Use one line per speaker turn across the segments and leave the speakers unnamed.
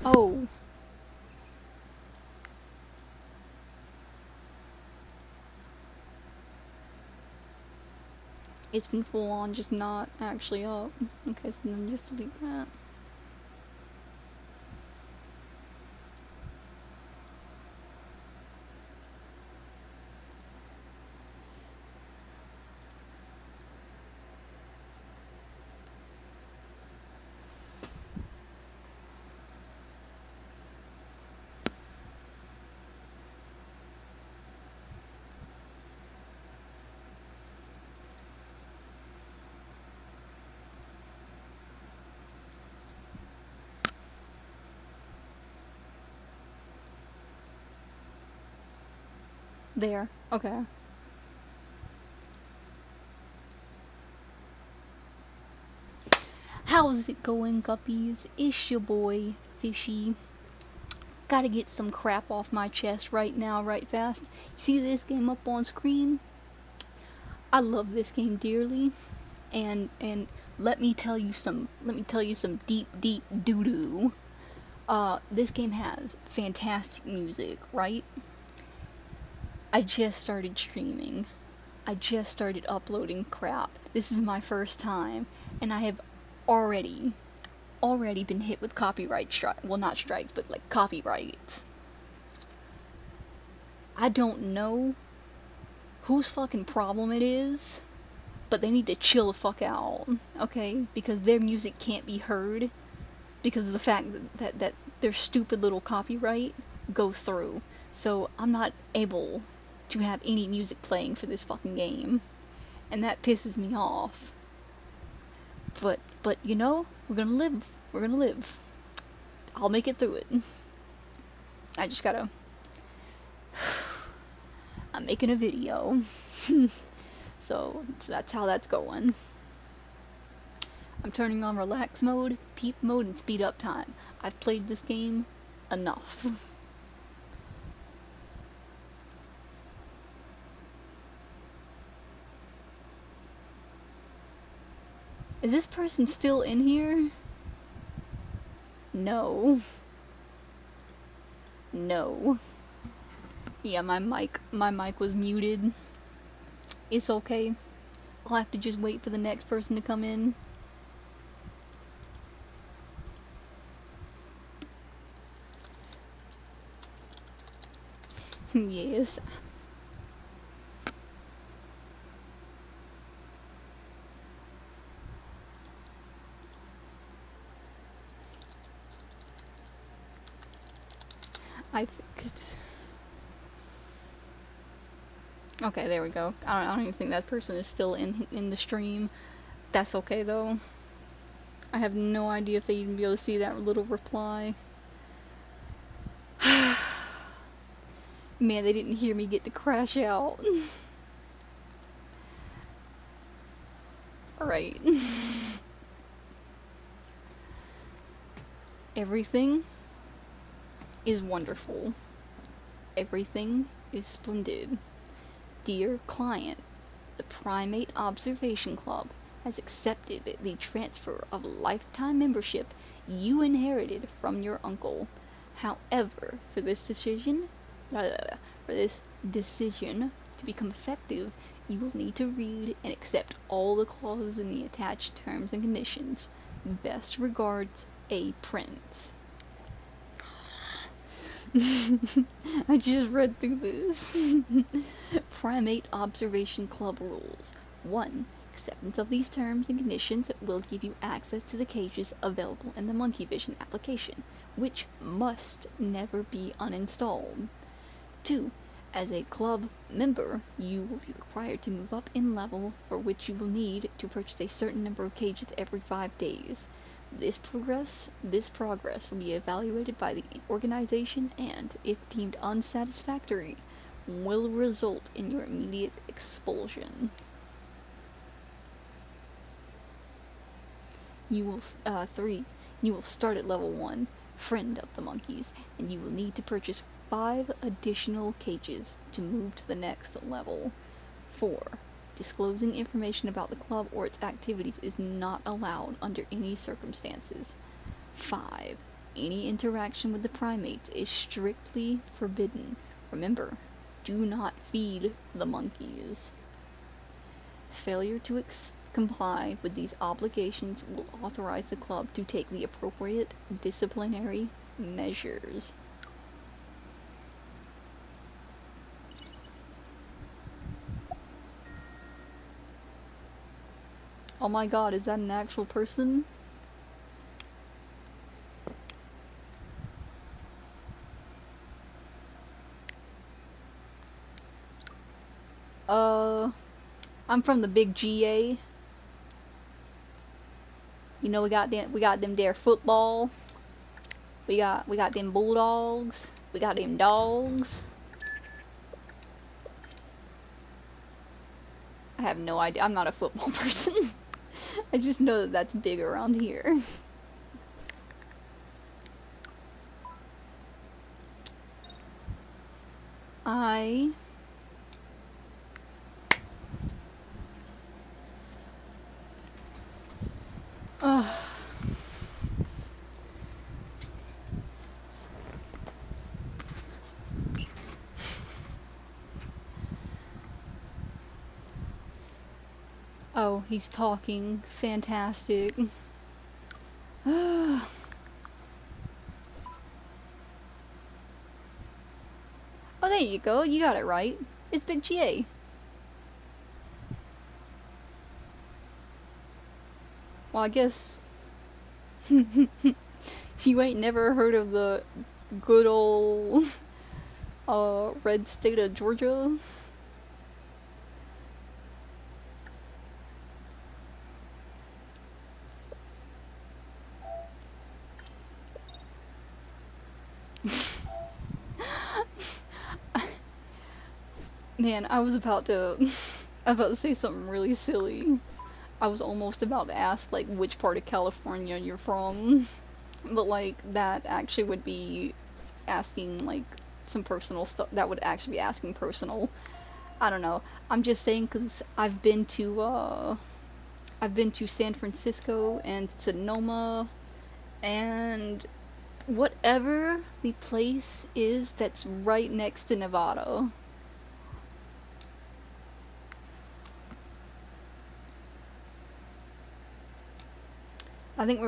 Oh, it's been full on, just not actually up. Okay, so then just delete that. There. Okay. How's it going, guppies? It's your boy, Fishy. Gotta get some crap off my chest right now, right fast. See this game up on screen? I love this game dearly, and let me tell you some deep doo doo. This game has fantastic music, right? I just started streaming. I just started uploading crap. This is my first time, and I have already been hit with copyright strike. Well, not strikes, but like copyrights. I don't know whose fucking problem it is, but they need to chill the fuck out, okay? Because their music can't be heard because of the fact that their stupid little copyright goes through. So I'm not able to have any music playing for this fucking game, and that pisses me off. But you know, we're gonna live. We're gonna live. I'll make it through it. I just gotta. I'm making a video. So that's how that's going. I'm turning on relax mode, peep mode, and speed up time. I've played this game enough. Is this person still in here? No. No. Yeah, my mic was muted. It's okay. I'll have to just wait for the next person to come in. Yes. I fixed. Okay, there we go. I don't even think that person is still in the stream. That's okay though. I have no idea if they even be able to see that little reply. Man, they didn't hear me get to crash out. Alright. Everything is wonderful. Everything is splendid. Dear client, the Primate Observation Club has accepted the transfer of lifetime membership you inherited from your uncle. However, for this decision to become effective, you will need to read and accept all the clauses in the attached terms and conditions. Best regards, A. Prince. I just read through this. Primate Observation Club rules. 1. Acceptance of these terms and conditions will give you access to the cages available in the Monkey Vision application, which must never be uninstalled. 2. As a club member, you will be required to move up in level, for which you will need to purchase a certain number of cages every 5 days. This progress will be evaluated by the organization and, if deemed unsatisfactory, will result in your immediate expulsion. 3. You will start at level 1, Friend of the Monkeys, and you will need to purchase 5 additional cages to move to the next level. 4. Disclosing information about the club or its activities is not allowed under any circumstances. 5. Any interaction with the primates is strictly forbidden. Remember, do not feed the monkeys. Failure to comply with these obligations will authorize the club to take the appropriate disciplinary measures. Oh my god, is that an actual person? I'm from the big GA. You know, we got them there football. We got them bulldogs. We got them dogs. I have no idea. I'm not a football person. I just know that that's big around here. I Oh, he's talking. Fantastic. Oh, there you go. You got it right. It's Big GA. Well, I guess you ain't never heard of the good old red state of Georgia? Man, I was about to say something really silly. I was almost about to ask, like, which part of California you're from. But, like, that actually would be asking, like, some personal stuff. That would actually be asking personal. I don't know. I'm just saying because I've been to San Francisco and Sonoma and whatever the place is that's right next to Nevada. I think we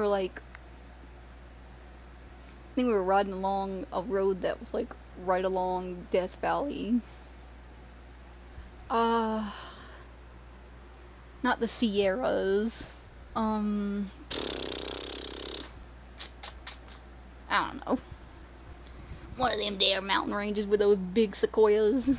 were riding along a road that was like right along Death Valley. Not the Sierras. I don't know. One of them there mountain ranges with those big sequoias.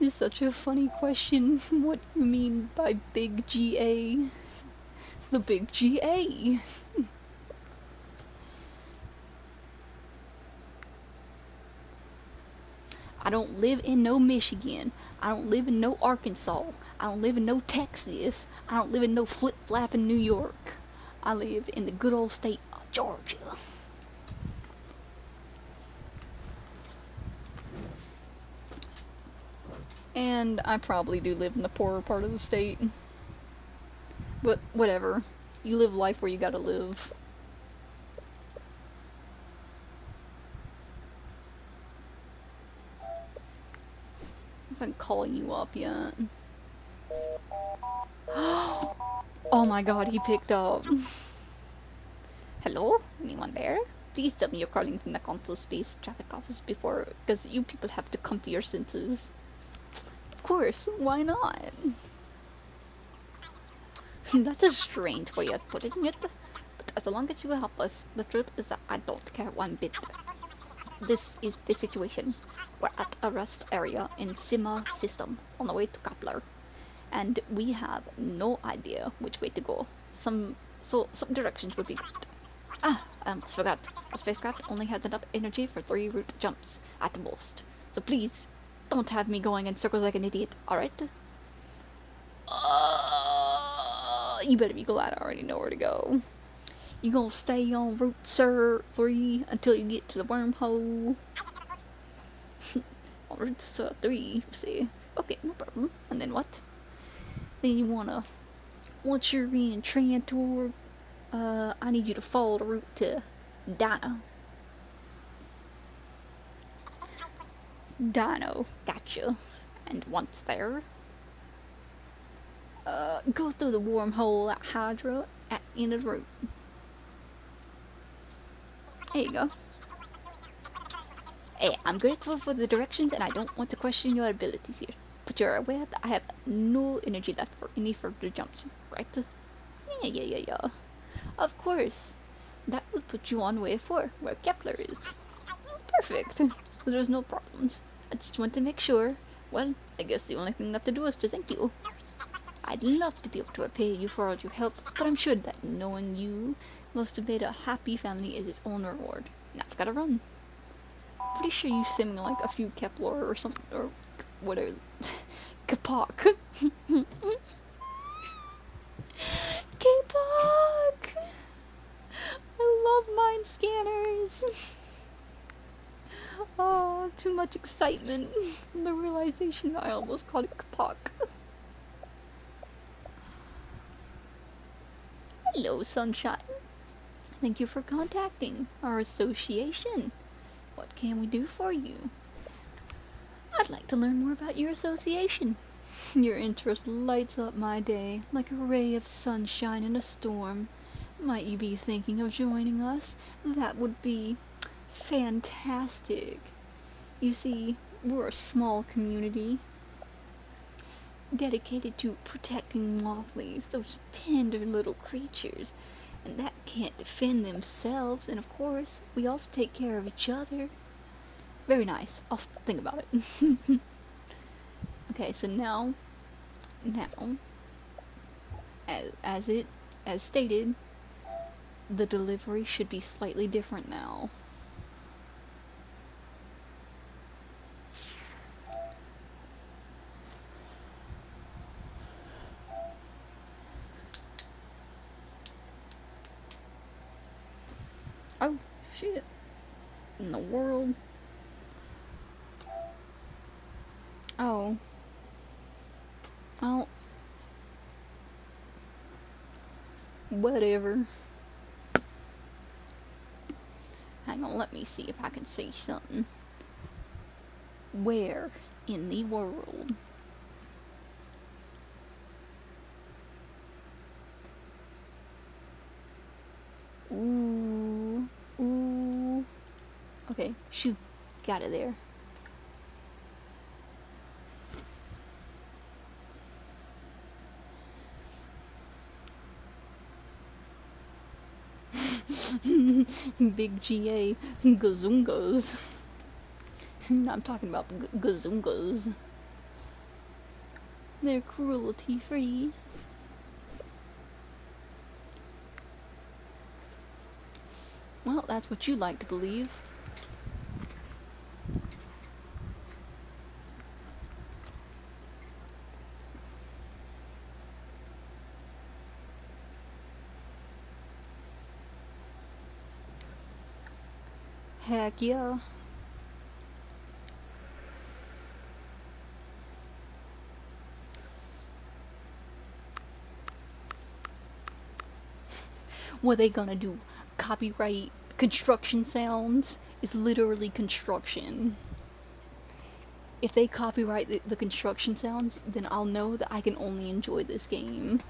It's such a funny question. What do you mean by big GA? The big GA. I don't live in no Michigan. I don't live in no Arkansas. I don't live in no Texas. I don't live in no flip-flapping New York. I live in the good old state of Georgia. And I probably do live in the poorer part of the state. But whatever. You live life where you gotta live. If I'm calling you up yet. Oh my god, he picked up. Hello? Anyone there? Please tell me you're calling from the Council Space Traffic Office before, because you people have to come to your senses. Of course, why not? That's a strange way of putting it, but as long as you help us, the truth is that I don't care one bit. This is the situation. We're at a rest area in Sima system on the way to Kepler, and we have no idea which way to go. Some directions would be great. I almost forgot. A spacecraft only has enough energy for 3 route jumps at the most. So please, don't have me going in circles like an idiot, alright? You better be glad I already know where to go. You gonna stay on Route 3 until you get to the wormhole? Or it's 3, you see. Okay, no problem. And then what? Then you wanna, once you're in Trantor, I need you to follow the route to Dino. Dino, gotcha. And once there, go through the wormhole at Hydra at the end of the route. There you go. Hey, I'm grateful for the directions and I don't want to question your abilities here. But you're aware that I have no energy left for any further jumps, right? Yeah. Of course. That will put you on wave 4, where Kepler is. Perfect. So there's no problems. I just want to make sure. Well, I guess the only thing left to do is to thank you. I'd love to be able to repay you for all your help, but I'm sure that knowing you must have made a happy family is its own reward. Now I've gotta run. Pretty sure you sing like a few Kepler or something, or whatever. Kapak. K-Pop! I love mind scanners. Oh, too much excitement. The realization that I almost called it Kapak. Hello, Sunshine. Thank you for contacting our association. What can we do for you? I'd like to learn more about your association. Your interest lights up my day like a ray of sunshine in a storm. Might you be thinking of joining us? That would be fantastic. You see, we're a small community dedicated to protecting Mothlies, those tender little creatures, and that can't defend themselves, and of course, we also take care of each other. Very nice. I'll think about it. Okay, so now, as stated, the delivery should be slightly different now. Oh, shit. In the world? Oh. Well. Whatever. Hang on, let me see if I can see something. Where in the world? Ooh. Okay, shoot. Got it there. Big GA Gazungas. I'm talking about Gazungas. They're cruelty free. Well, that's what you like to believe. Heck yeah. What are they gonna do? Copyright construction sounds? It's literally construction. If they copyright the construction sounds, then I'll know that I can only enjoy this game,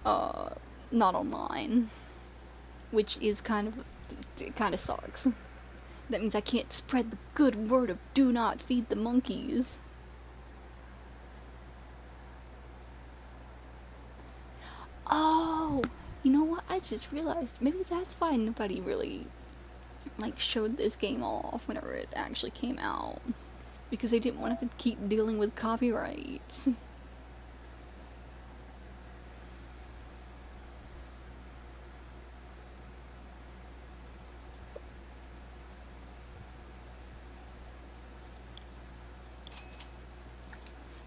not online. Which is kind of sucks. That means I can't spread the good word of do not feed the monkeys. Oh, you know what? I just realized maybe that's why nobody really like showed this game off whenever it actually came out, because they didn't want to keep dealing with copyrights.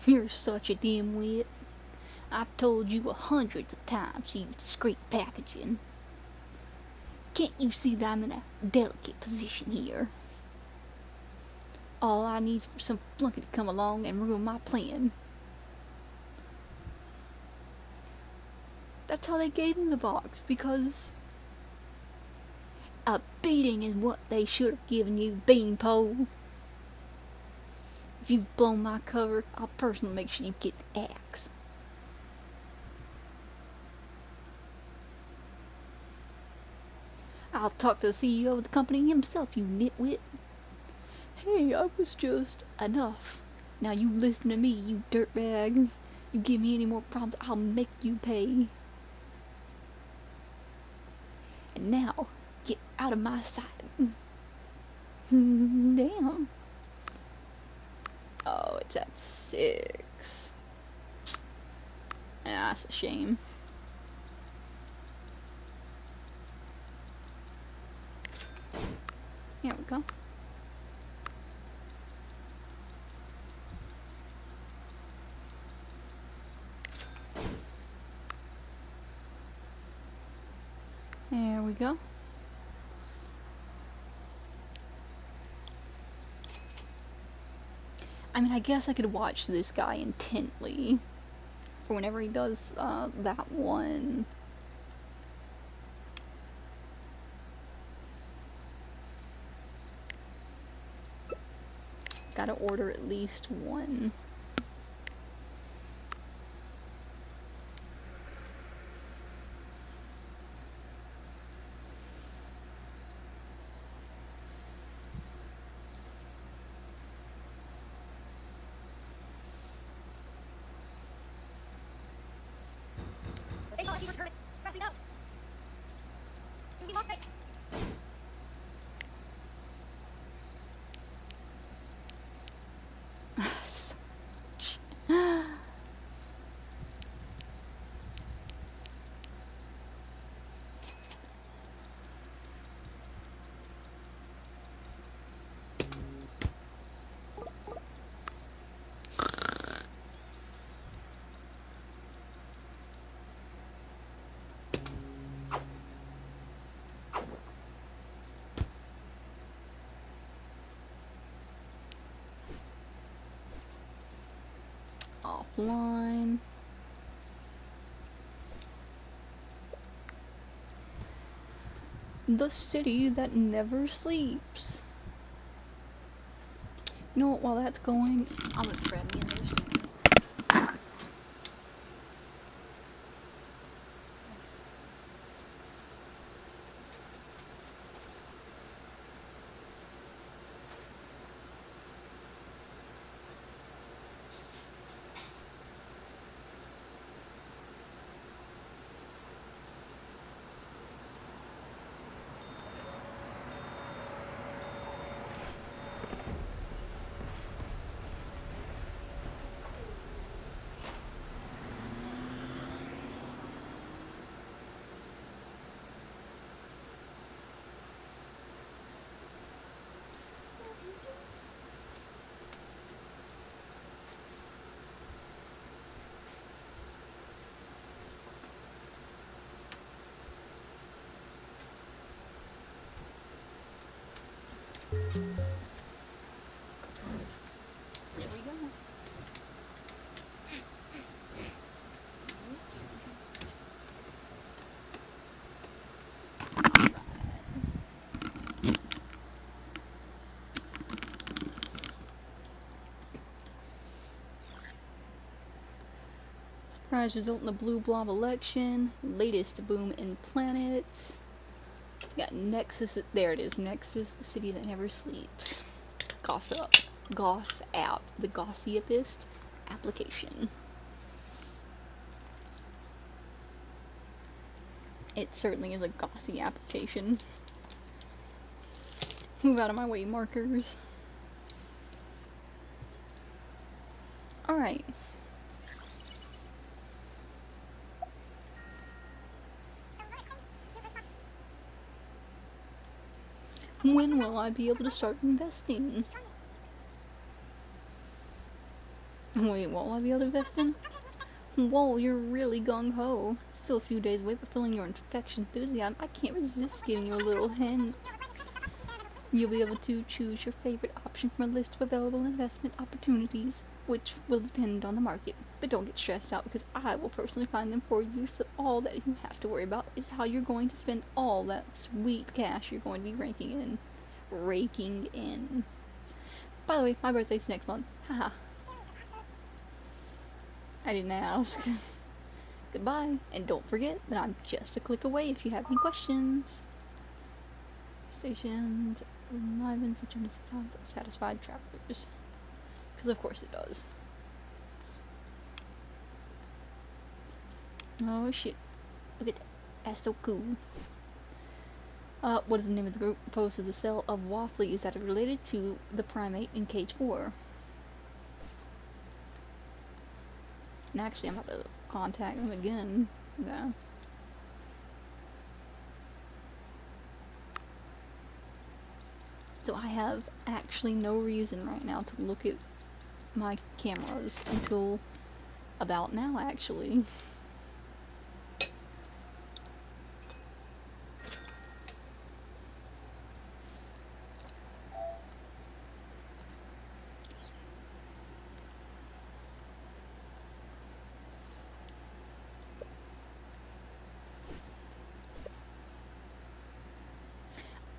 You're such a dimwit. I've told you hundreds of times to use discreet packaging. Can't you see that I'm in a delicate position here? All I need is for some flunky to come along and ruin my plan. That's how they gave him the box, because a beating is what they should have given you, Beanpole. If you've blown my cover, I'll personally make sure you get the axe. I'll talk to the CEO of the company himself, you nitwit. Hey, I was just enough. Now you listen to me, you dirtbag. You give me any more problems, I'll make you pay. And now, get out of my sight. Damn. Oh, it's at 6. Ah, that's a shame. Here we go. There we go. I mean, I guess I could watch this guy intently for whenever he does that one. Gotta order at least one. Offline. The city that never sleeps. You know what, while that's going, I'm gonna grab me another stick. There we go. Surprise result in the blue blob election. Latest boom in planets. We got Nexus. There it is. Nexus, the city that never sleeps. Gossip. Goss app. The gossiepist application. It certainly is a gossy application. Move out of my way, markers. Alright. When will I be able to start investing? Wait, what will I be able to invest in? Whoa, you're really gung-ho. Still a few days away, but feeling your infection enthusiasm, I can't resist giving you a little hint. You'll be able to choose your favorite option from a list of available investment opportunities, which will depend on the market. But don't get stressed out because I will personally find them for you, so all that you have to worry about is how you're going to spend all that sweet cash you're going to be raking in. By the way, my birthday's next month. Haha. I didn't ask. Goodbye, and don't forget that I'm just a click away if you have any questions. Stations enlivens the journey sometimes satisfied travelers. Because of course it does. Oh shit. Look at that. That's so cool. What is the name of the group opposed to the cell of Waffly? That related to the primate in cage 4? And actually, I'm about to contact them again. Yeah. So I have actually no reason right now to look at my cameras until about now, actually.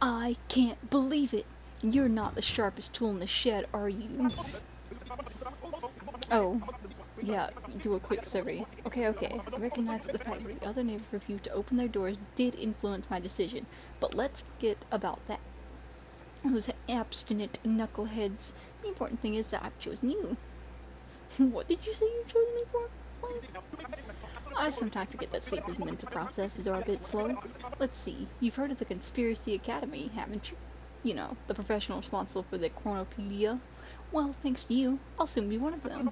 I can't believe it! You're not the sharpest tool in the shed, are you? Oh, yeah, do a quick survey. Okay. I recognize that the fact that the other neighbors refused to open their doors did influence my decision, but let's forget about that. Those abstinent knuckleheads. The important thing is that I've chosen you. What did you say you chose me for? What? I sometimes forget that sleepers' mental processes are a bit slow. Let's see, you've heard of the Conspiracy Academy, haven't you? You know, the professional responsible for the Chronopedia. Well, thanks to you, I'll soon be one of them.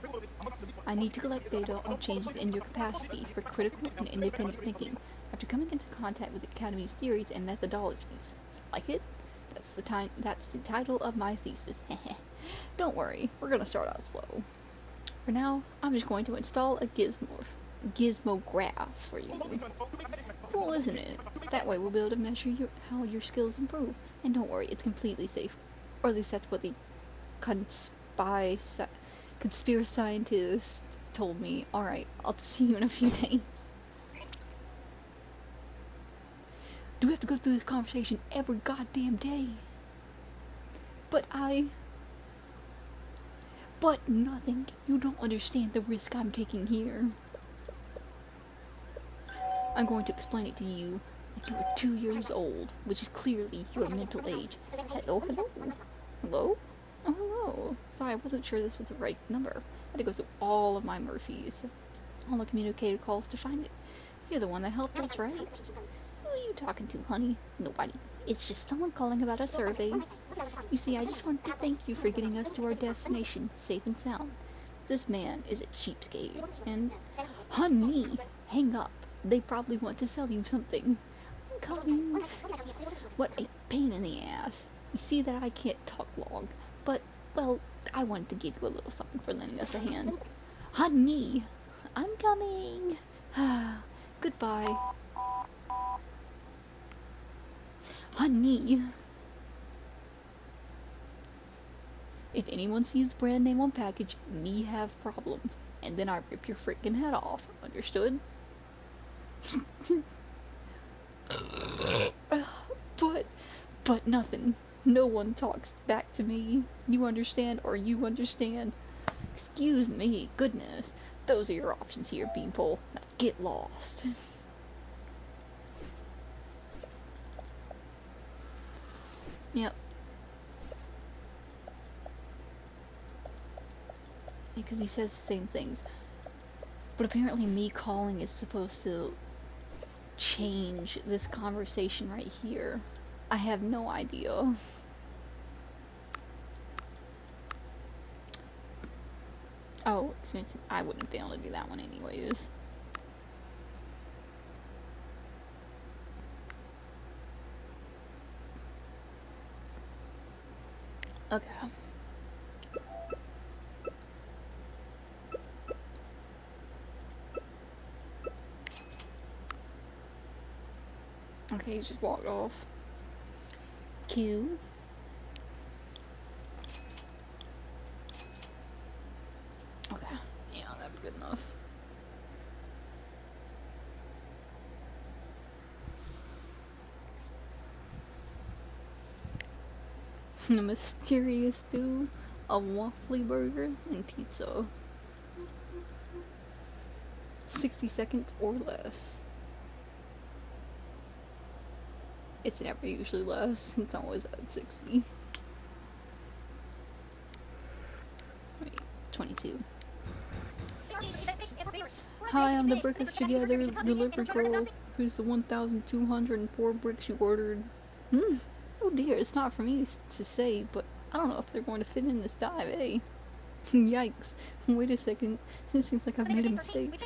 I need to collect data on changes in your capacity for critical and independent thinking after coming into contact with the Academy's theories and methodologies. Like it? That's the title of my thesis. Don't worry, we're gonna start out slow. For now, I'm just going to install a gizmograph for you. Cool, isn't it? That way we'll be able to measure how your skills improve. And don't worry, it's completely safe. Or at least that's what the conspiracy scientist told me. Alright, I'll see you in a few days. Do we have to go through this conversation every goddamn day? But nothing. You don't understand the risk I'm taking here. I'm going to explain it to you like you were 2 years old, which is clearly your mental age. Hello? Hello? Oh, hello. Sorry, I wasn't sure this was the right number. I had to go through all of my Murphys. All the communicated calls to find it. You're the one that helped us, right? Who are you talking to, honey? Nobody. It's just someone calling about a survey. You see, I just wanted to thank you for getting us to our destination, safe and sound. This man is a cheapskate, and... Honey, hang up. They probably want to sell you something. I'm coming. What a pain in the ass. You see that I can't talk long, but, well, I wanted to give you a little something for lending us a hand. Honey, I'm coming. Goodbye. Honey. If anyone sees the brand name on package, me have problems, and then I rip your freaking head off. Understood? but nothing. No one talks back to me. You understand, or you understand. Excuse me, goodness. Those are your options here, Beanpole. Now get lost. Yep. Because he says the same things. But apparently me calling is supposed to change this conversation right here. I have no idea. Oh, expensive. I wouldn't be able to do that one anyways. Okay. Okay, he just walked off. Q. Okay. Yeah, that'd be good enough. A mysterious stew, a waffly burger, and pizza. 60 seconds or less. It's never usually less. It's always at 60. Wait, 22. Hi, I'm the Brick Us Together delivery girl. Here's the 1,204 bricks you ordered. Hmm. Oh dear, it's not for me to say, but I don't know if they're going to fit in this dive, eh? Yikes. Wait a second. It seems like I've made a mistake.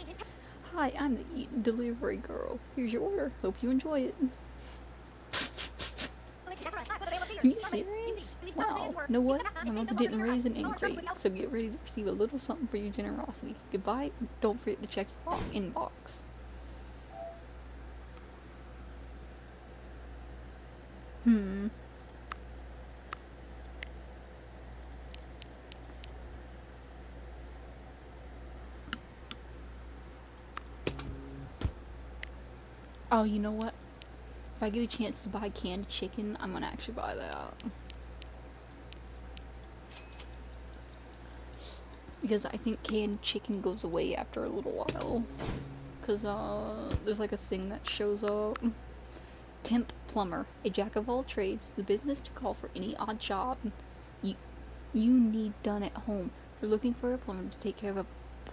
Hi, I'm the delivery girl. Here's your order. Hope you enjoy it. Are you serious? Wow. Know what? My mother didn't raise an ain't great, so get ready to receive a little something for your generosity. Goodbye. Don't forget to check your inbox. Hmm. Oh, you know what? If I get a chance to buy canned chicken, I'm gonna actually buy that. Because I think canned chicken goes away after a little while. Because, there's like a thing that shows up. Temp plumber, a jack of all trades, the business to call for any odd job you, you need done at home. We're looking for a plumber to take care of a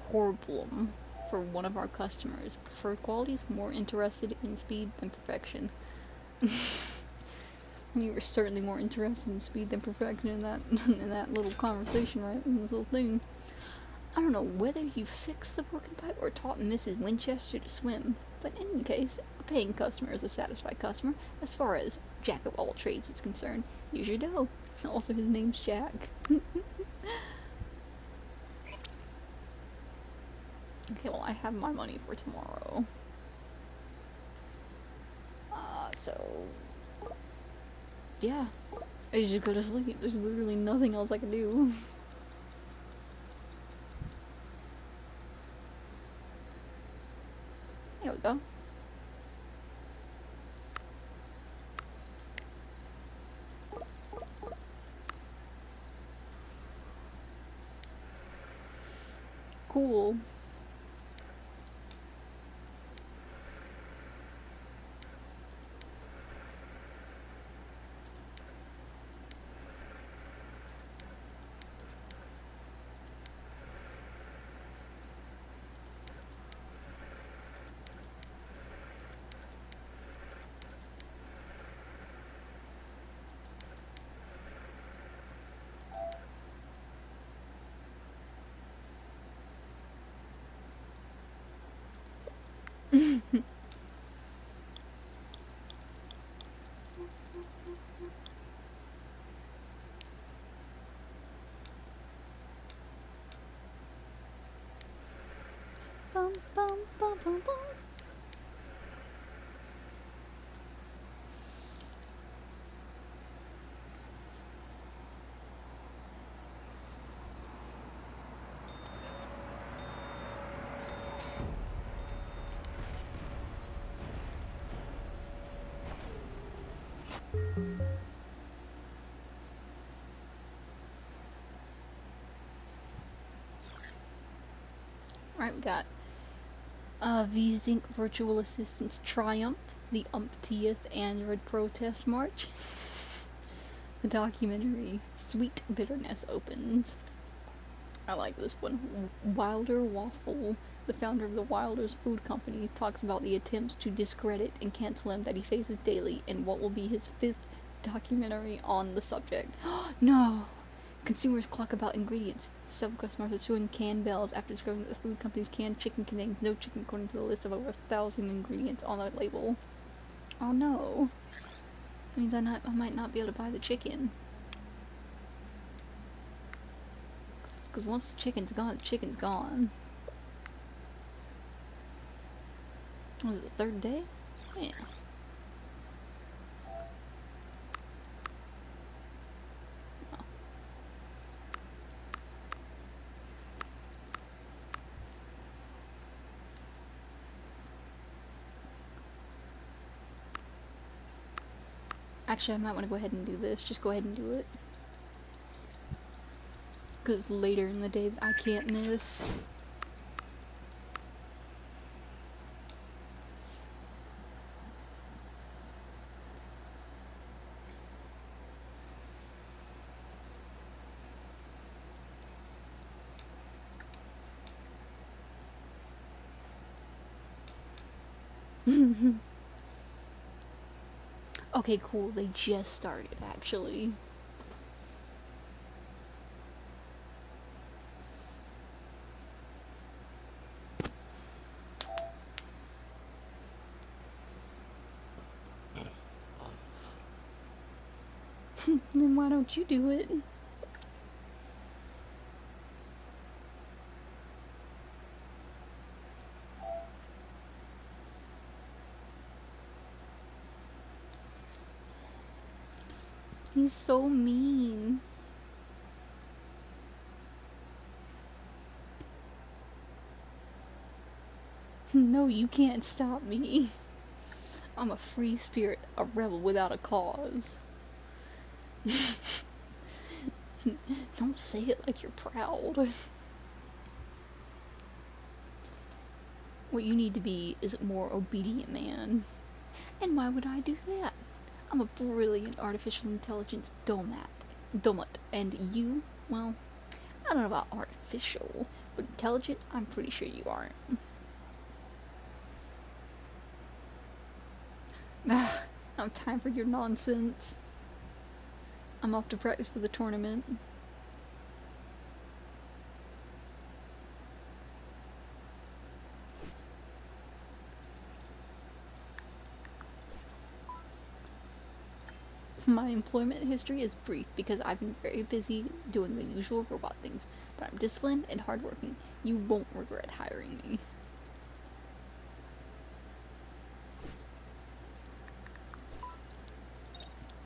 problem for one of our customers. Preferred quality is more interested in speed than perfection. You were certainly more interested in speed than perfection in that in that little conversation, right? In this little thing. I don't know whether you fixed the broken pipe or taught Mrs. Winchester to swim, but in any case, a paying customer is a satisfied customer. As far as Jack of all trades is concerned, use your dough. Also, his name's Jack. Okay, well, I have my money for tomorrow. So yeah, I just go to sleep. There's literally nothing else I can do. There we go. Cool. Bum, bum, bum, bum, bum. Alright, we got VZync Virtual Assistant's Triumph, the umptieth Android Protest March. The documentary Sweet Bitterness opens. I like this one. Wilder Waffle, the founder of the Wilder's Food Company, talks about the attempts to discredit and cancel him that he faces daily in what will be his 5th documentary on the subject. No! Consumers clock about ingredients. Several customers are suing Campbell's after discovering that the food company's canned chicken contains no chicken according to the list of over 1,000 ingredients on the label. Oh no. That means I might not be able to buy the chicken. Because once the chicken's gone, the chicken's gone. Was it the 3rd day? Yeah. Actually, I might want to go ahead and do this. Just go ahead and do it. Because later in the day I can't miss. Okay, cool. They just started, actually. Then why don't you do it? He's so mean. No, you can't stop me. I'm a free spirit, a rebel without a cause. Don't say it like you're proud. What you need to be is a more obedient man. And why would I do that? I'm a brilliant artificial intelligence domat. And you, well, I don't know about artificial, but intelligent, I'm pretty sure you aren't. Ugh, no time for your nonsense. I'm off to practice for the tournament. My employment history is brief because I've been very busy doing the usual robot things, but I'm disciplined and hardworking. You won't regret hiring me.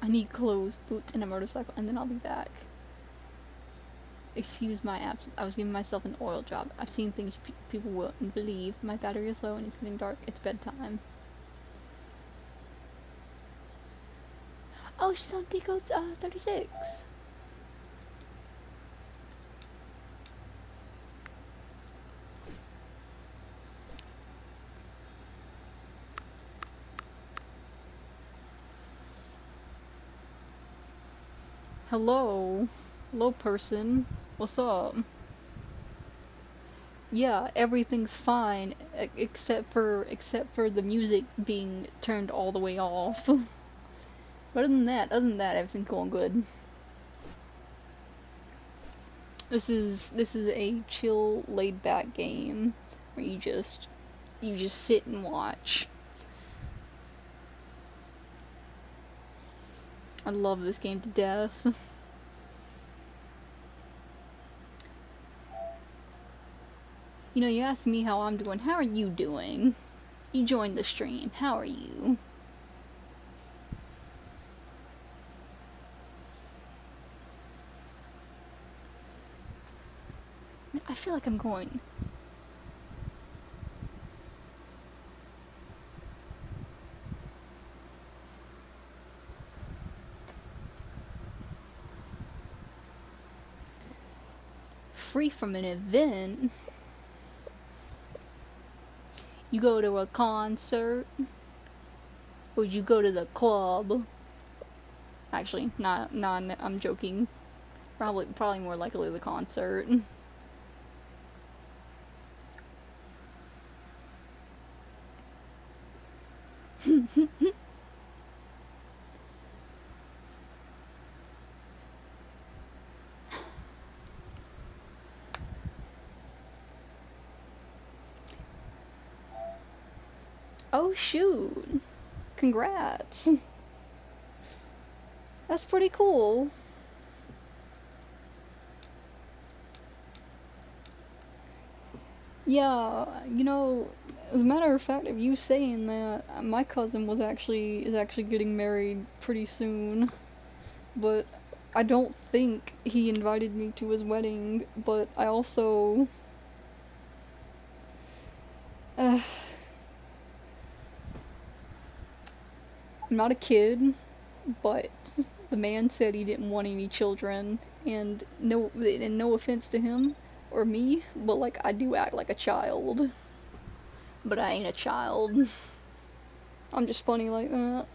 I need clothes, boots, and a motorcycle, and then I'll be back. Excuse my absence. I was giving myself an oil job. I've seen things people wouldn't believe. My battery is low and it's getting dark. It's bedtime. Oh, she's on Deco 36. Hello? Hello, person. What's up? Yeah, everything's fine except for the music being turned all the way off. But other than that, everything's going good. This is a chill, laid back game where you just sit and watch. I love this game to death. You know, you ask me how I'm doing. How are you doing? You joined the stream. How are you? I feel like I'm going. Free from an event. You go to a concert. Or would you go to the club? Actually, not I'm joking. Probably more likely the concert. Oh shoot. Congrats. That's pretty cool. Yeah, you know, as a matter of fact of you saying that, my cousin is actually getting married pretty soon. But I don't think he invited me to his wedding, but I also I'm not a kid. but the man said he didn't want any children, and no offense to him or me, but like I do act like a child, but I ain't a child. I'm just funny like that.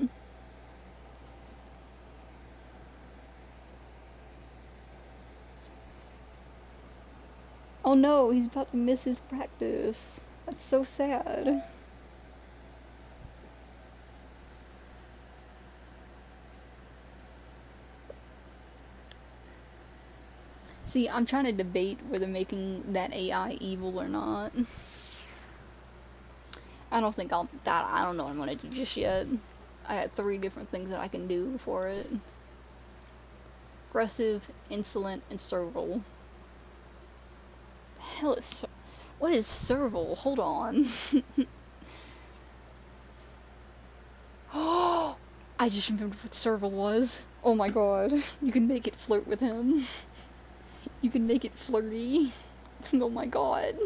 Oh no, he's about to miss his practice. That's so sad. See, I'm trying to debate whether making that AI evil or not. I don't think I don't know what I'm gonna do just yet. I had 3 different things that I can do for it. Aggressive, insolent, and servile. The hell is what is servile? Hold on. Oh, I just remembered what servile was. Oh my god. You can make it flirt with him. You can make it flirty. Oh my god.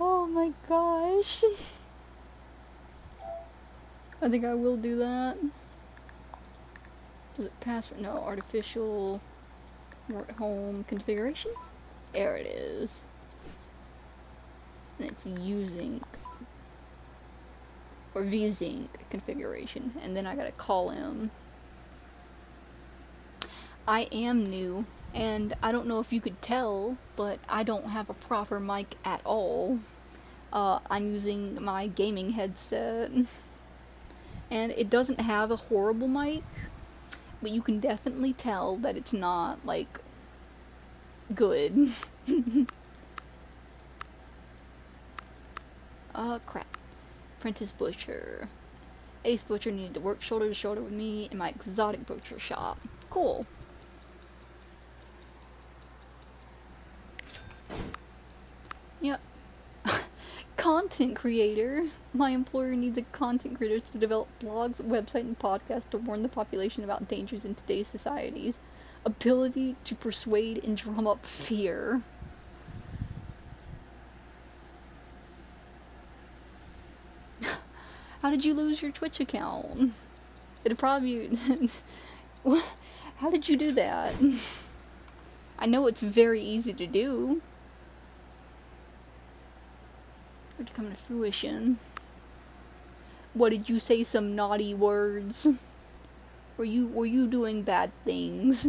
Oh my gosh. I think I will do that. Was it password? No, artificial smart home configuration? There it is. And it's using or vsync configuration, and then I gotta call him. I am new, and I don't know if you could tell, but I don't have a proper mic at all. I'm using my gaming headset, and it doesn't have a horrible mic, but you can definitely tell that it's not, like, good. Crap. Apprentice Butcher. Ace Butcher needed to work shoulder to shoulder with me in my exotic butcher shop. Cool. Yep. Content creator. My employer needs a content creator to develop blogs, website, and podcasts to warn the population about dangers in today's societies. Ability to persuade and drum up fear. How did you lose your Twitch account? It'd probably... How did you do that? I know it's very easy to do. Or to come to fruition. What, did you say some naughty words? Were you doing bad things?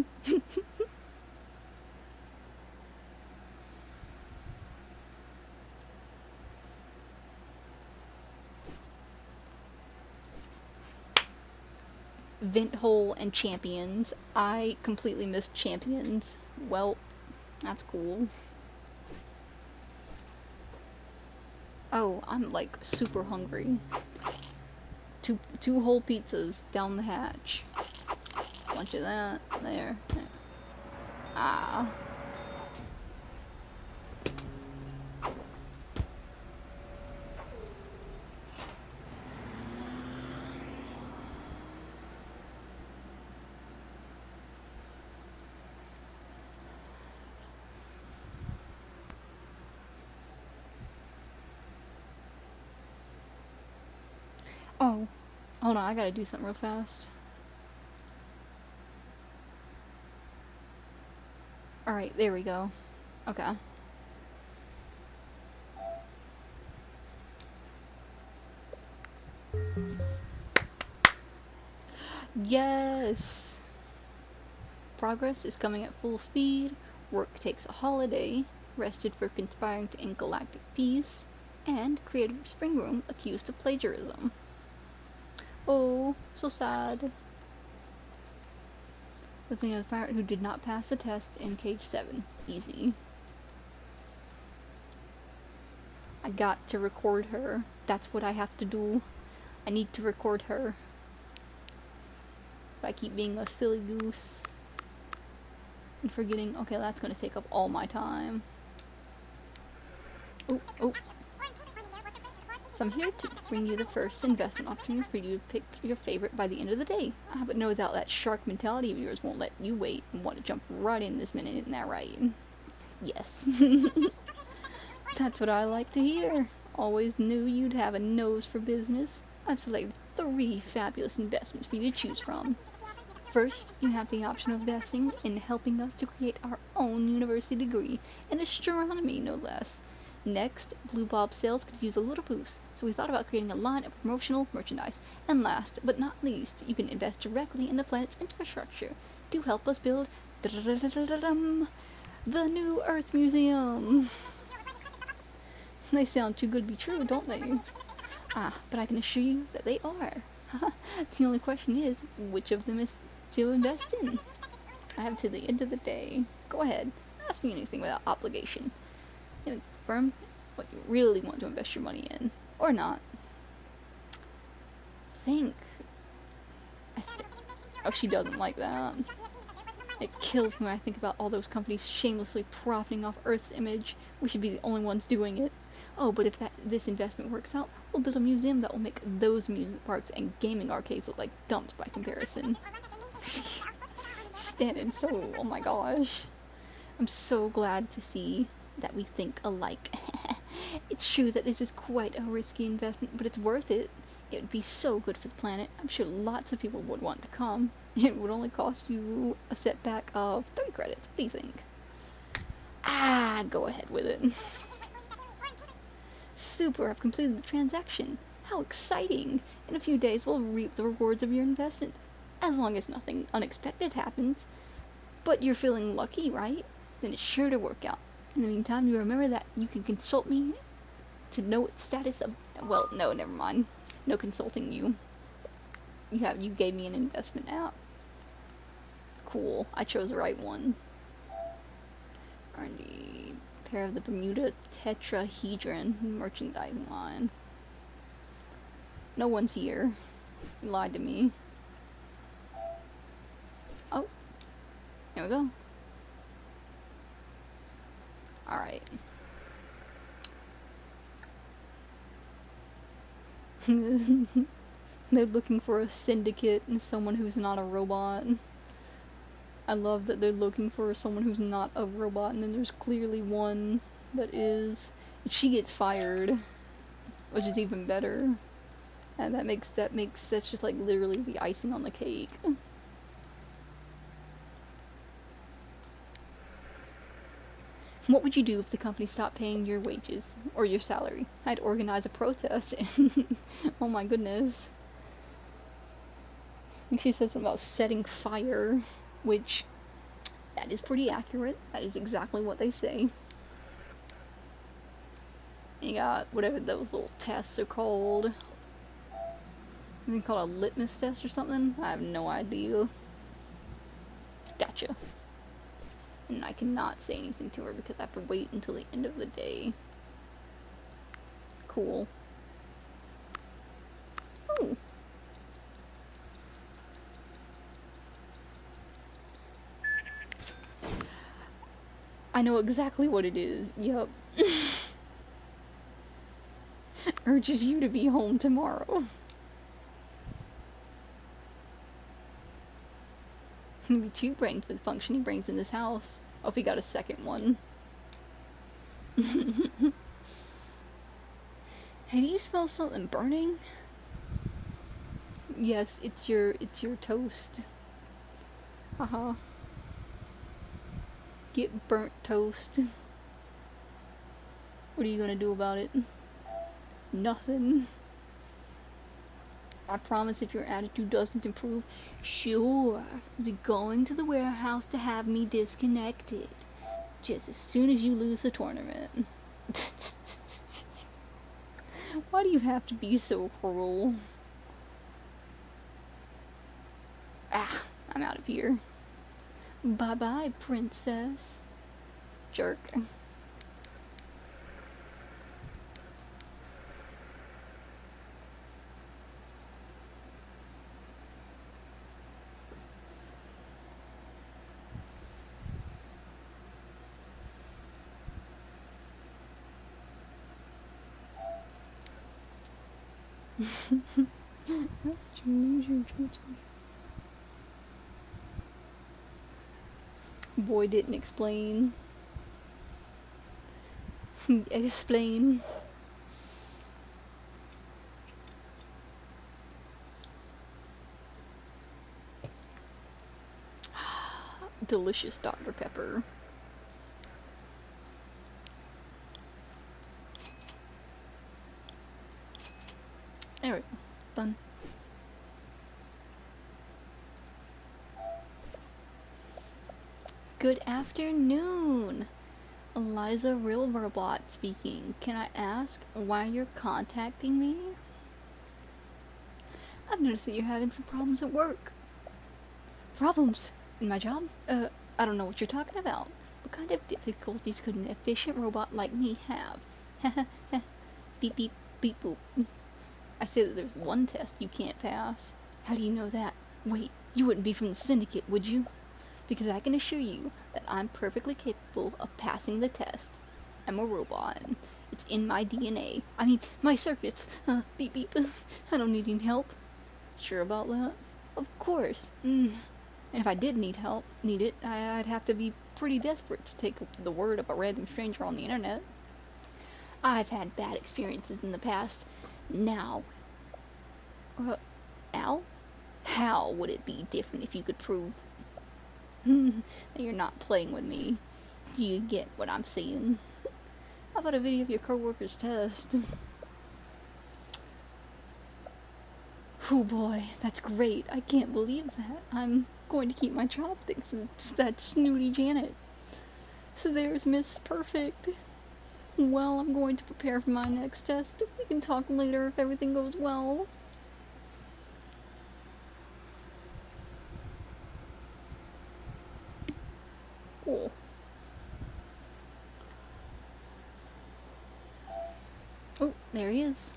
Vent hole and champions. I completely missed champions. Well, that's cool. Oh, I'm like super hungry. Two whole pizzas down the hatch. Bunch of that. There. Ah. Oh. Hold on, I gotta do something real fast. Alright, there we go. Okay. Yes! Progress is coming at full speed. Work takes a holiday. Rested for conspiring to end galactic peace. And Creative Spring Room accused of plagiarism. Oh, so sad. With the pirate who did not pass the test in cage 7. Easy. I got to record her. That's what I have to do. I need to record her. But I keep being a silly goose. And forgetting, okay, that's gonna take up all my time. Oh, oh. So I'm here to bring you the first investment opportunities for you to pick your favorite by the end of the day. But no doubt that shark mentality of yours won't let you wait and want to jump right in this minute, isn't that right? Yes. That's what I like to hear. always knew you'd have a nose for business. I've selected 3 fabulous investments for you to choose from. First, you have the option of investing in helping us to create our own university degree in astronomy, no less. Next, Blue Bob sales could use a little boost, so we thought about creating a line of promotional merchandise. And last but not least, you can invest directly in the planet's infrastructure to help us build the new Earth Museum. They sound too good to be true, don't they? Ah, but I can assure you that they are. The only question is, which of them is to invest in? I have to the end of the day. Go ahead, ask me anything without obligation. Confirm what you really want to invest your money in, or not. Think. Oh, she doesn't like that. It kills me when I think about all those companies shamelessly profiting off Earth's image. We should be the only ones doing it. Oh, but if this investment works out, we'll build a museum that will make those amusement parks and gaming arcades look like dumps by comparison. Standing so, oh my gosh. I'm so glad to see that we think alike. It's true that this is quite a risky investment, but it's worth it. It would be so good for the planet. I'm sure lots of people would want to come. It would only cost you a setback of 30 credits. What do you think? Ah, go ahead with it. Super, I've completed the transaction. How exciting! In a few days we'll reap the rewards of your investment. As long as nothing unexpected happens. But you're feeling lucky, right? Then it's sure to work out. In the meantime, you remember that you can consult me to know its status of... Well, no, never mind. No consulting you. You gave me an investment app. Cool. I chose the right one. R&D. Pair of the Bermuda Tetrahedron merchandise line. No one's here. You lied to me. Oh. There we go. Alright. They're looking for a syndicate and someone who's not a robot. I love that they're looking for someone who's not a robot, and then there's clearly one that is. And she gets fired, which is even better. And that's just like literally the icing on the cake. What would you do if the company stopped paying your wages or your salary? I'd organize a protest. Oh my goodness. She says something about setting fire, which that is pretty accurate. That is exactly what they say. You got whatever those little tests are called. I think called a litmus test or something. I have no idea. Gotcha. And I cannot say anything to her because I have to wait until the end of the day. Cool. Oh. I know exactly what it is. Yup. Urges you to be home tomorrow. Maybe 2 brains with functioning brains in this house. Oh, if we got a second one. Hey, do you smell something burning? Yes, it's your toast. Haha. Get burnt toast. What are you gonna do about it? Nothing. I promise if your attitude doesn't improve, sure, you'll be going to the warehouse to have me disconnected. Just as soon as you lose the tournament. Why do you have to be so cruel? Ah, I'm out of here. Bye-bye, princess. Jerk. Boy didn't explain. Explain. delicious Dr. Pepper. There we go. Done. Good afternoon! Eliza Real Robot speaking. Can I ask why you're contacting me? I've noticed that you're having some problems at work. Problems? In my job? I don't know what you're talking about. What kind of difficulties could an efficient robot like me have? Beep beep beep boop. I say that there's one test you can't pass. How do you know that? Wait, you wouldn't be from the Syndicate, would you? Because I can assure you that I'm perfectly capable of passing the test. I'm a robot. It's in my DNA. I mean, my circuits. Beep beep. I don't need any help. Sure about that? Of course. And if I did need it, I'd have to be pretty desperate to take the word of a random stranger on the internet. I've had bad experiences in the past. Now, Al? How would it be different if you could prove that you're not playing with me? Do you get what I'm saying? How about a video of your coworker's test? Oh boy, that's great. I can't believe that. I'm going to keep my job thanks to that snooty Janet. So there's Miss Perfect. Well, I'm going to prepare for my next test. We can talk later if everything goes well. Cool. Oh, there he is.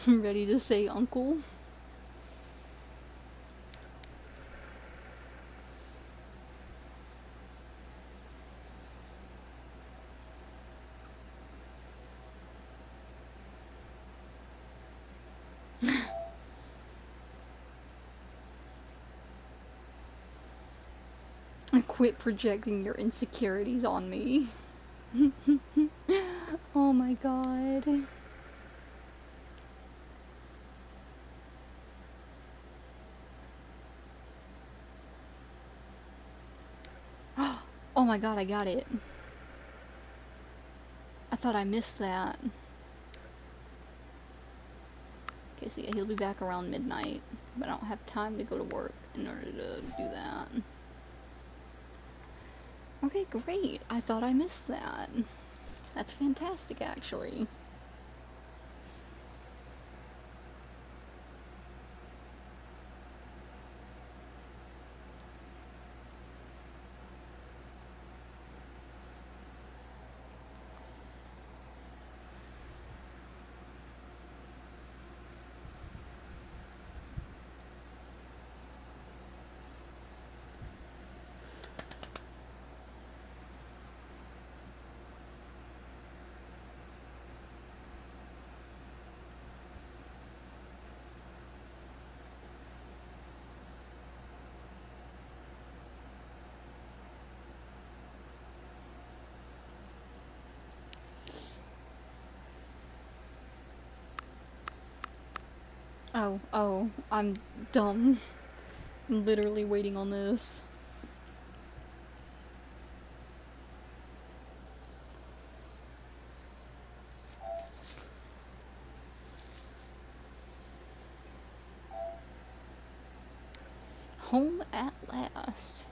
Ready to say uncle? Quit projecting your insecurities on me. Oh my god. Oh my god, I got it. I thought I missed that. Okay, so yeah, he'll be back around midnight, but I don't have time to go to work in order to do that. Okay, great. I thought I missed that. That's fantastic, actually. Oh, I'm dumb. I'm literally waiting on this. Home at last.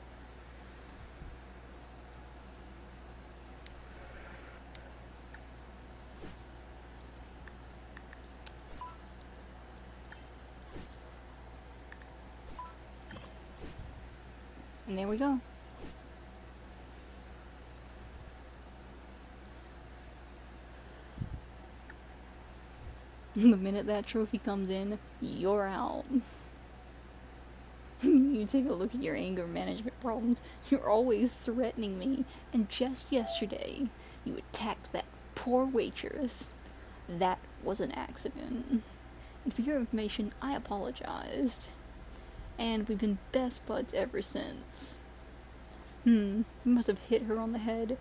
And there we go. The minute that trophy comes in, you're out. You take a look at your anger management problems. You're always threatening me. And just yesterday, you attacked that poor waitress. That was an accident. And for your information, I apologized. And we've been best buds ever since. He must have hit her on the head.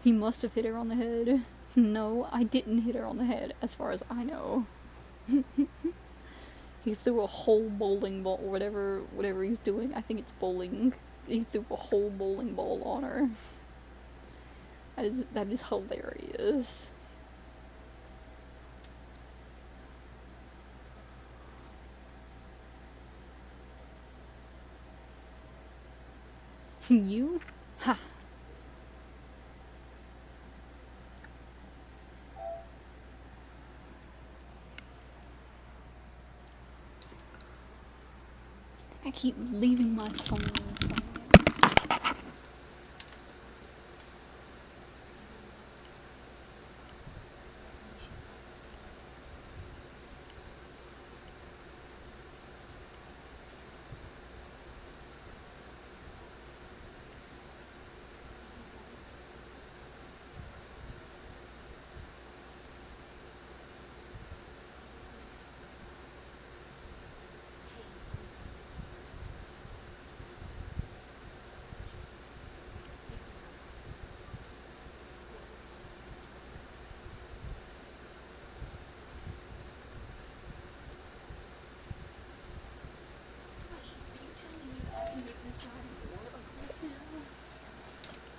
He must have hit her on the head. No, I didn't hit her on the head, as far as I know. He threw a whole bowling ball, whatever he's doing. I think it's bowling. He threw a whole bowling ball on her. That is hilarious. You? Ha! I keep leaving my phone somewhere.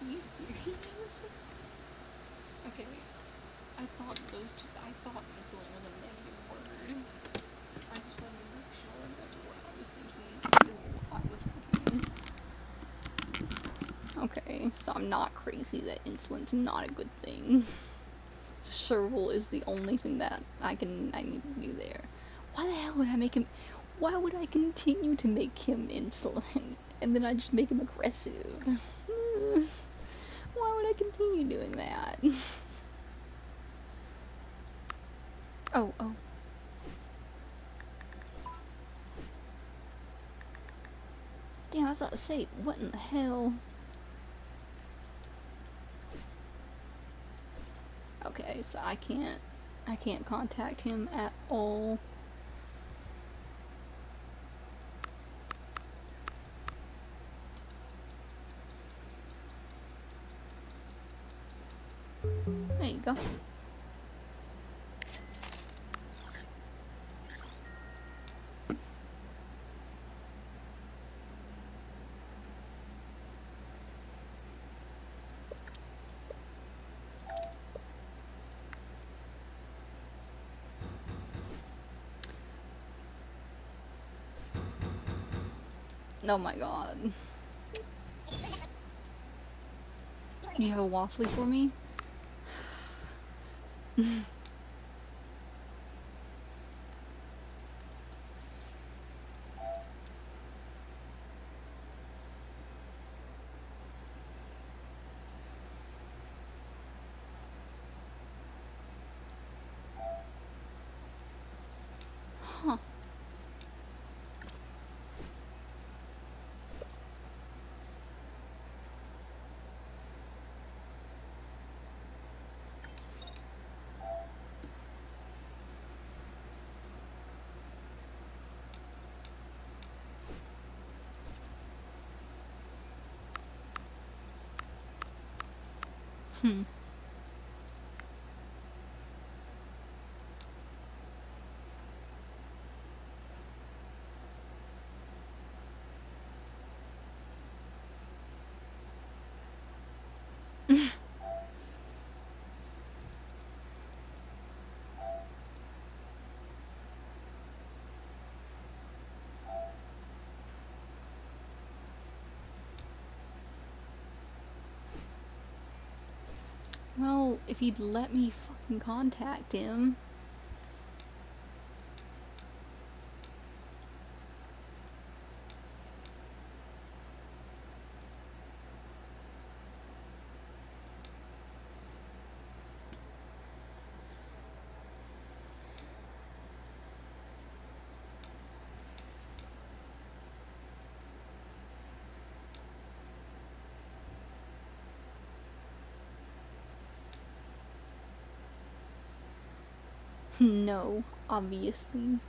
Are you serious? Okay, I thought insulin was a negative word. I just wanted to make sure that what I was thinking is what I was thinking. Okay, so I'm not crazy that insulin's not a good thing. So serval is the only thing that I need to do there. Why the hell would I make him? Why would I continue to make him insulin and then I just make him aggressive? Why would I continue doing that? Oh. Damn, I was about to say, what in the hell? Okay, so I can't contact him at all. There you go. Oh my god. You have a waffly for me? Huh. Well, if he'd let me fucking contact him. No, obviously.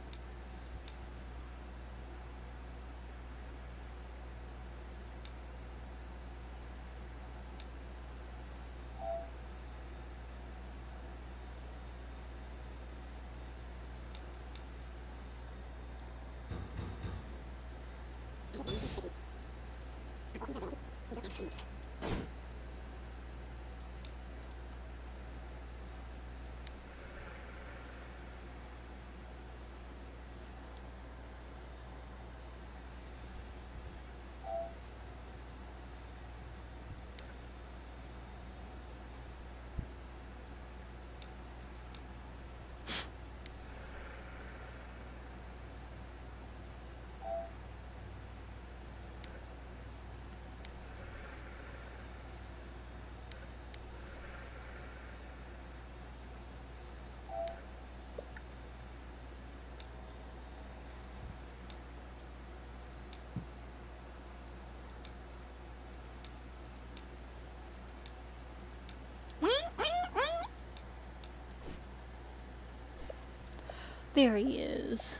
There he is.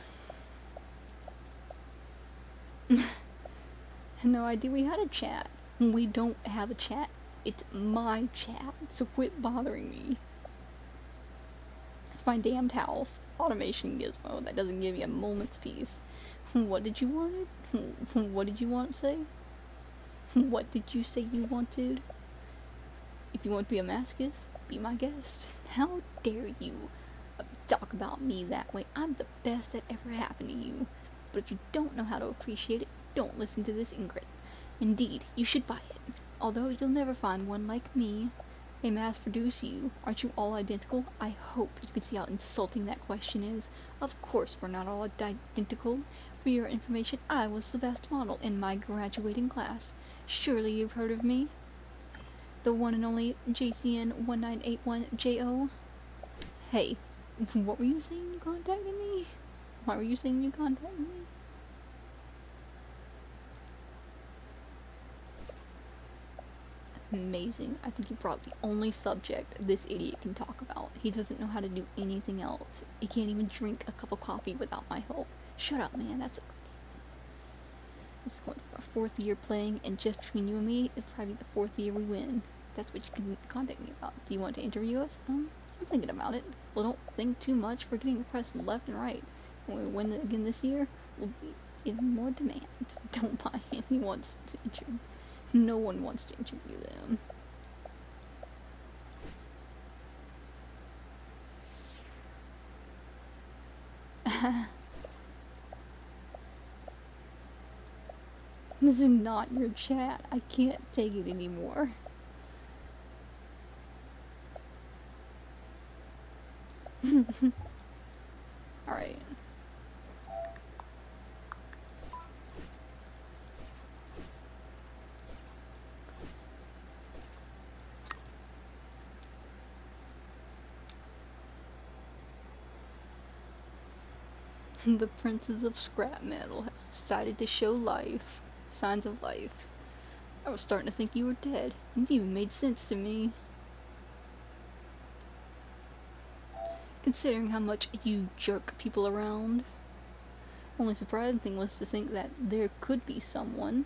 No idea we had a chat. We don't have a chat. It's my chat, so quit bothering me. It's my damned house. Automation gizmo that doesn't give you a moment's peace. What did you want? What did you want to say? What did you say you wanted? If you want to be a masochist, be my guest. How dare you talk about me that way? I'm the best that ever happened to you. But if you don't know how to appreciate it, don't listen to this Ingrid. Indeed, you should buy it. Although you'll never find one like me. They mass-produce you. Aren't you all identical? I hope you can see how insulting that question is. Of course we're not all identical. For your information, I was the best model in my graduating class. Surely you've heard of me? The one and only JCN1981JO? Hey, what were you saying you contacted me? Why were you saying you contacted me? Amazing. I think you brought the only subject this idiot can talk about. He doesn't know how to do anything else. He can't even drink a cup of coffee without my help. Shut up, man. This is going to be our 4th year playing, and just between you and me, it's probably the 4th year we win. That's what you can contact me about. Do you want to interview us? I'm thinking about it. Well, don't think too much. We're getting pressed left and right. When we win again this year, we'll be even more demand. Don't buy anyone wants to interview. No one wants to interview them. This is not your chat. I can't take it anymore. Alright. The Princess of Scrap Metal has decided to show life. Signs of life. I was starting to think you were dead. It even made sense to me. Considering how much you jerk people around. Only surprising thing was to think that there could be someone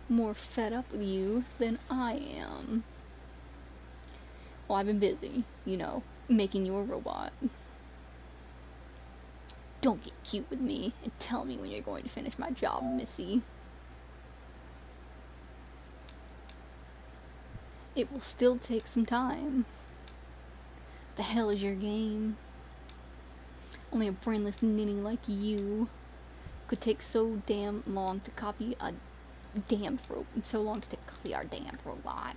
more fed up with you than I am. Well, I've been busy, you know, making you a robot. Don't get cute with me and tell me when you're going to finish my job, Missy. It will still take some time. The hell is your game? Only a brainless ninny like you could take so damn long to copy a damn robot, and so long to copy our damn robot.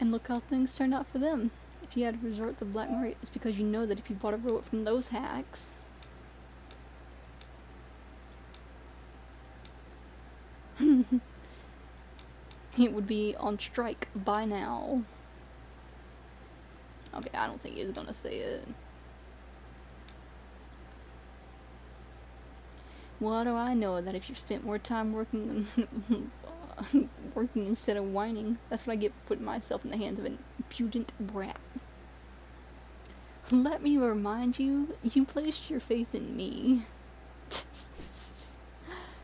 And look how things turned out for them. If you had to resort to the black market, it's because you know that if you bought a robot from those hacks, it would be on strike by now. Okay, I don't think he's gonna say it. What do I know that if you spent more time working than working instead of whining. That's what I get for putting myself in the hands of an impudent brat. Let me remind you, you placed your faith in me.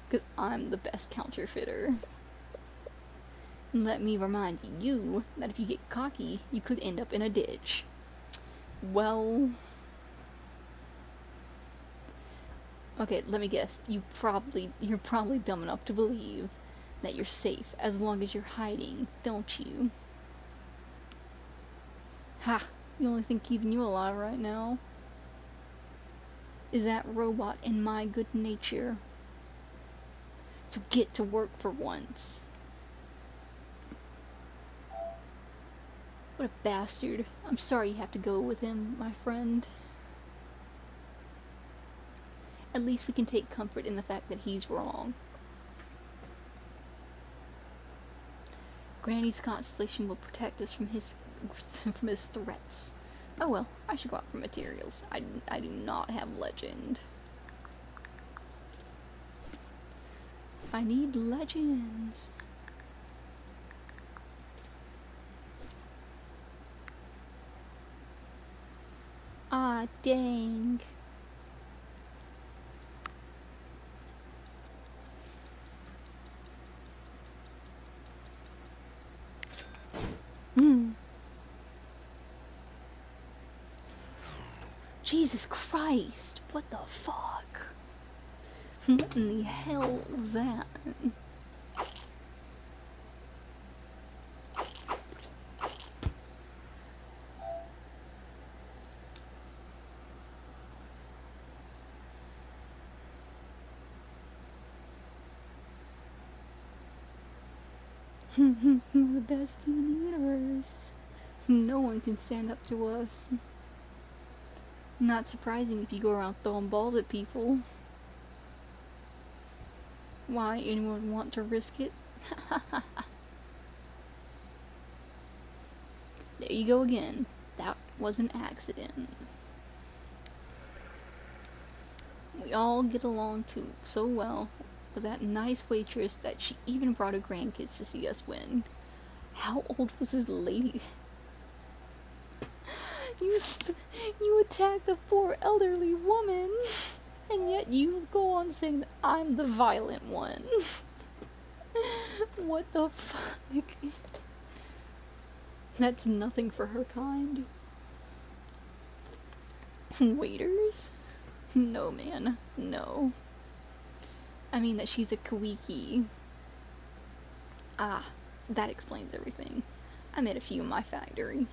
Because I'm the best counterfeiter. And let me remind you that if you get cocky, you could end up in a ditch. Well... Okay, let me guess. You're probably dumb enough to believe that you're safe as long as you're hiding, don't you? Ha! The only thing keeping you alive right now is that robot and my good nature. So get to work for once. What a bastard. I'm sorry you have to go with him, my friend. At least we can take comfort in the fact that he's wrong. Granny's constellation will protect us from his threats. Oh well, I should go out for materials. I do not have legend. I need legends. Ah, dang. Jesus Christ, what the fuck? What in the hell was that? We're the best team in the universe. No one can stand up to us. Not surprising if you go around throwing balls at people. Why anyone want to risk it? There you go again. That was an accident. We all get along too so well with that nice waitress that she even brought her grandkids to see us win. How old was this lady? You attacked a poor elderly woman, and yet you go on saying that I'm the violent one. What the fuck? That's nothing for her kind. Waiters? No, man. No. I mean that she's a Kawiki. Ah, that explains everything. I made a few in my factory.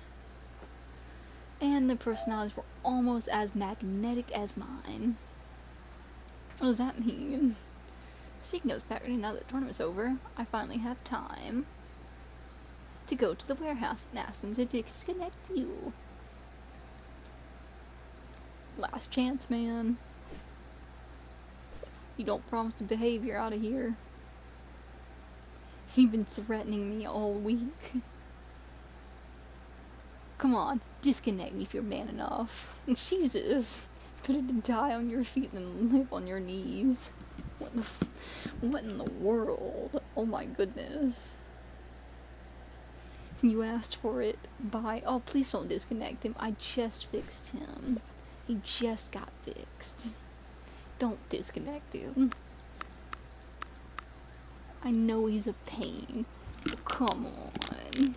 And the personalities were almost as magnetic as mine. What does that mean? Speaking of factory, now that the tournament's over, I finally have time to go to the warehouse and ask them to disconnect you. Last chance, man. You don't promise to behave, you're out of here. You've been threatening me all week. Come on, disconnect me if you're man enough. Jesus, better to die on your feet than live on your knees. What in the world? Oh my goodness. You asked for it. Bye. Oh, please don't disconnect him. I just fixed him. He just got fixed. Don't disconnect him. I know he's a pain. Oh, come on.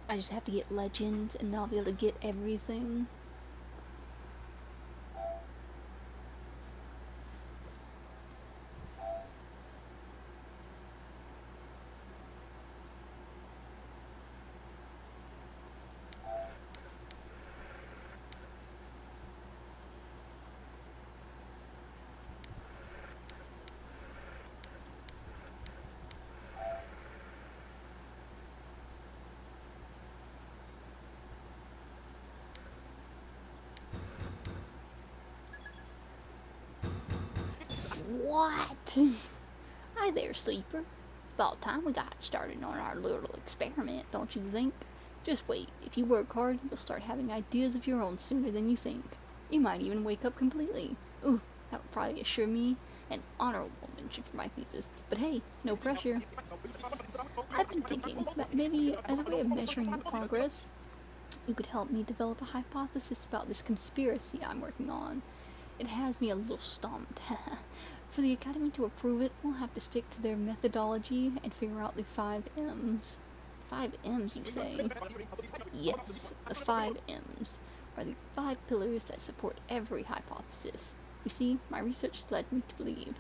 I just have to get legends and then I'll be able to get everything. What? Hi there, sleeper. About time we got started on our little experiment, don't you think? Just wait. If you work hard, you'll start having ideas of your own sooner than you think. You might even wake up completely. Ooh, that would probably assure me an honorable mention for my thesis. But hey, no pressure. I've been thinking that maybe as a way of measuring your progress, you could help me develop a hypothesis about this conspiracy I'm working on. It has me a little stumped. For the Academy to approve it, we'll have to stick to their methodology and figure out the 5 M's. 5 M's, you say? Yes, the 5 M's are the 5 pillars that support every hypothesis. You see, my research led me to believe.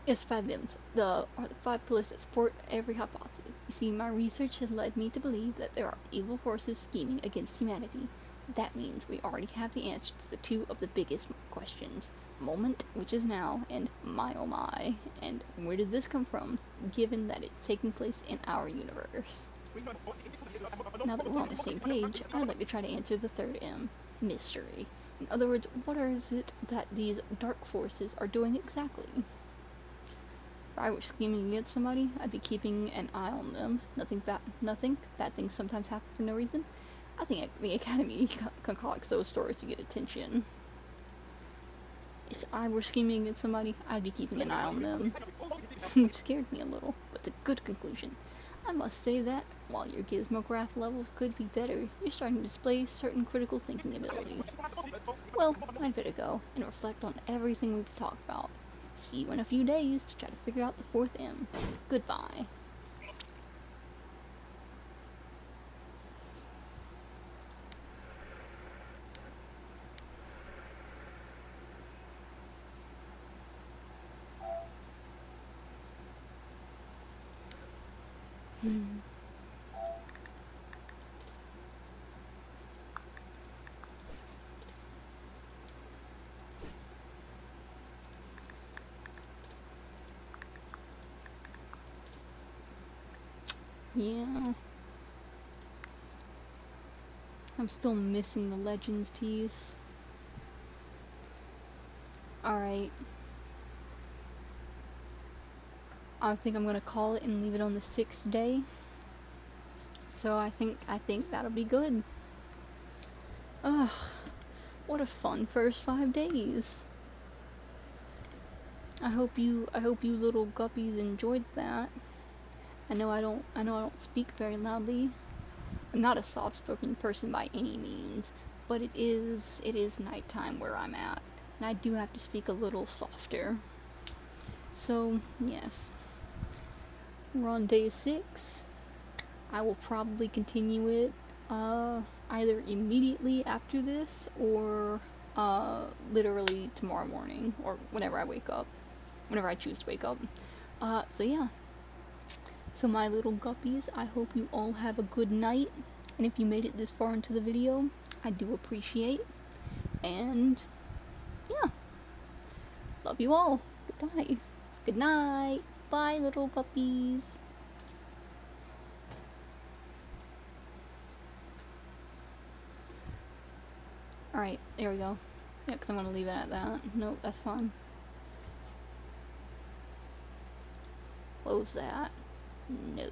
Yes, 5 M's are the 5 pillars that support every hypothesis. You see, my research has led me to believe that there are evil forces scheming against humanity. That means we already have the answer to the two of the biggest questions. Moment, which is now, and my oh my. And where did this come from, given that it's taking place in our universe? Now that we're on the same page, I'd like to try to answer the third M, mystery. In other words, what is it that these dark forces are doing exactly? If I were scheming against somebody, I'd be keeping an eye on them. Nothing. Bad things sometimes happen for no reason. I think the Academy concocts those stories to get attention. If I were scheming against somebody, I'd be keeping an eye on them. It scared me a little, but it's a good conclusion. I must say that, while your gizmograph levels could be better, you're starting to display certain critical thinking abilities. Well, I'd better go and reflect on everything we've talked about. See you in a few days to try to figure out the 4th M. Goodbye. Yeah. I'm still missing the Legends piece. Alright. I think I'm gonna call it and leave it on the 6th day. So I think that'll be good. Ugh. What a fun first 5 days. I hope you little guppies enjoyed that. I know I don't speak very loudly. I'm not a soft-spoken person by any means, but it is nighttime where I'm at, and I do have to speak a little softer. So, yes. We're on day 6. I will probably continue it either immediately after this or literally tomorrow morning, or whenever I choose to wake up. So yeah. So my little guppies, I hope you all have a good night, and if you made it this far into the video, I do appreciate, and yeah, love you all. Goodbye. Good night. Bye, little guppies. Alright, there we go. Yeah, because I'm going to leave it at that. Nope, that's fine. Close that. No.